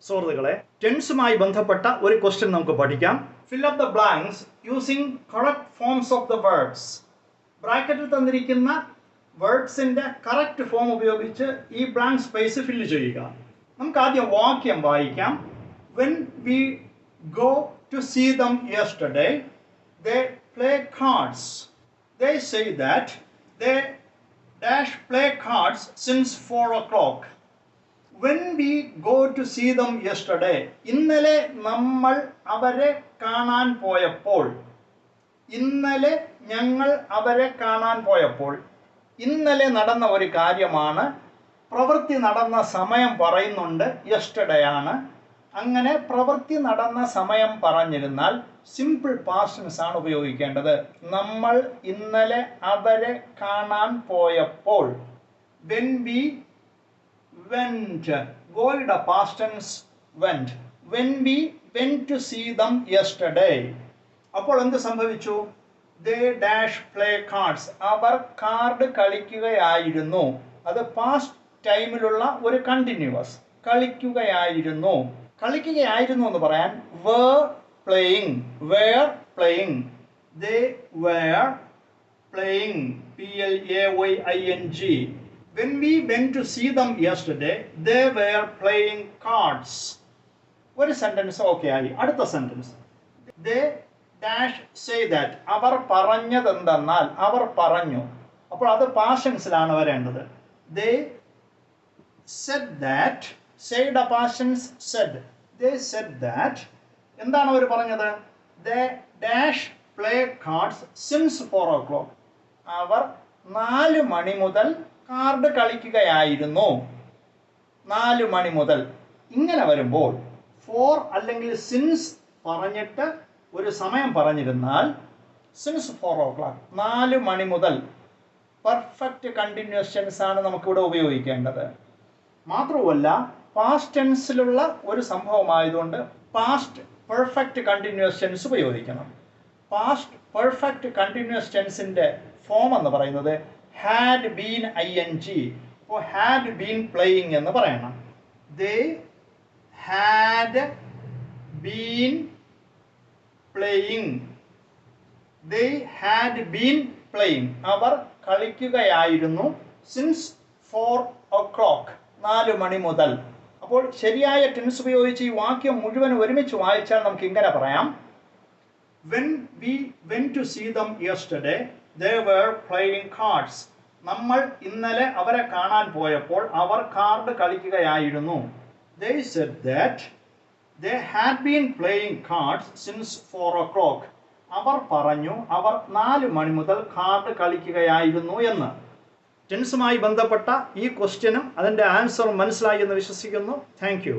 സുഹൃത്തുക്കളെ, ടെൻസുമായി ബന്ധപ്പെട്ട ഒരു ക്വസ്റ്റ്യൻ നമുക്ക് പഠിക്കാം. Fill up the blanks using correct forms of the words. ബ്രാക്കറ്റിൽ തന്നിരിക്കുന്ന വേർഡ്സിന്റെ കറക്റ്റ് ഫോം ഉപയോഗിച്ച് ഈ ബ്ലാങ്ക് സ്പേസ് ഫില്ല് ചെയ്യുക. നമുക്ക് ആദ്യം വാക്യം വായിക്കാം. When we go to see them yesterday, they play cards. They say that they dash play cards since 4 o'clock. When we go to see them yesterday, ഇന്നലെ നമ്മൾ അവരെ കാണാൻ പോയപ്പോൾ, ഇന്നലെ ഞങ്ങൾ അവരെ കാണാൻ പോയപ്പോൾ, ഇന്നലെ നടന്ന ഒരു കാര്യമാണ്. പ്രവൃത്തി നടന്ന സമയം പറയുന്നുണ്ട്, യെസ്റ്റർഡേ ആണ്. അങ്ങനെ പ്രവൃത്തി നടന്ന സമയം പറഞ്ഞിരുന്നാൽ സിമ്പിൾ പാസ്റ്റ് ടെൻസ് ആണ് ഉപയോഗിക്കേണ്ടത്. നമ്മൾ ഇന്നലെ അവരെ കാണാൻ പോയപ്പോൾ. When we went, goയുടെ past tense went. When we went to see them yesterday, അപ്പോൾ എന്ത് സംഭവിച്ചു? They dash play cards. അവർ കാർഡ് കളിക്കുകയായിരുന്നു. അത് പാസ്റ്റ് ടൈമിലുള്ള ഒരു കണ്ടിന്യൂസ്. കളിക്കുകയായിരുന്നു. കളിക്കുകയായിരുന്നു എന്ന് പറയാൻ were playing, were playing. They were playing, P-L-A-Y-I-N-G. When we went to see them yesterday, they were playing cards. ഒരു സെന്റൻസ് ഓക്കെ ആയി. അടുത്ത sentence, they dash say that. അവർ പറഞ്ഞതെന്തെന്നാൽ അവർ പറഞ്ഞു. അപ്പോൾ അത് പാസ്റ്റ് ടെൻസിലാണ് വരേണ്ടത്. They said that. Said past tense said. They said that. എന്താണ് അവർ പറഞ്ഞത്? They dash play cards since 4 o'clock. അവർ 4 മണി മുതൽ കാർഡ് കളിക്കുകയായിരുന്നു. 4 മണി മുതൽ. ഇങ്ങനെ വരുമ്പോൾ 4 അല്ലെങ്കിൽ സിൻസ് പറഞ്ഞിട്ട് ഒരു സമയം പറഞ്ഞിരുന്നാൽ സിൻസ് 4 o'clock, 4 മണി മുതൽ. പെർഫെക്റ്റ് കണ്ടിന്യൂസ് ടെൻസ് ആണ് നമുക്കിവിടെ ഉപയോഗിക്കേണ്ടത്. മാത്രവുമല്ല, പാസ്റ്റ് ടെൻസിലുള്ള ഒരു സംഭവമായതുകൊണ്ട് പാസ്റ്റ് പെർഫെക്റ്റ് കണ്ടിന്യൂസ് ടെൻസ് ഉപയോഗിക്കണം. പാസ്റ്റ് പെർഫെക്റ്റ് കണ്ടിന്യൂസ് ടെൻസിന്റെ ഫോം എന്ന് പറയുന്നത് ഹാഡ് ബീൻ ing. അപ്പോൾ ഹാഡ് ബീൻ പ്ലേയിങ് എന്ന് പറയണം. They had been playing. They had been playing. അവർ കളിക്കുകയായിരുന്നു. സിൻസ് 4 o'clock, 4 മണി മുതൽ. അപ്പോൾ ശരിയായ ടെൻസ് ഉപയോഗിച്ച് ഈ വാക്യം മുഴുവൻ ഒരുമിച്ച് വായിച്ചാൽ നമുക്ക് ഇങ്ങനെ പറയാം. When we went to see them yesterday, they were playing cards. നമ്മൾ ഇന്നലെ അവരെ കാണാൻ പോയപ്പോൾ അവർ card കളിക്കുകയായിരുന്നു. They said that they had been playing cards since 4 o'clock. അവർ പറഞ്ഞു അവർ 4 മണി മുതൽ കാർഡ് കളിക്കുകയായിരുന്നു എന്ന്. ടെൻസുമായി ബന്ധപ്പെട്ട ഈ ക്വസ്റ്റ്യനും അതിൻ്റെ ആൻസറും മനസ്സിലായി എന്ന് വിശ്വസിക്കുന്നു. Thank you.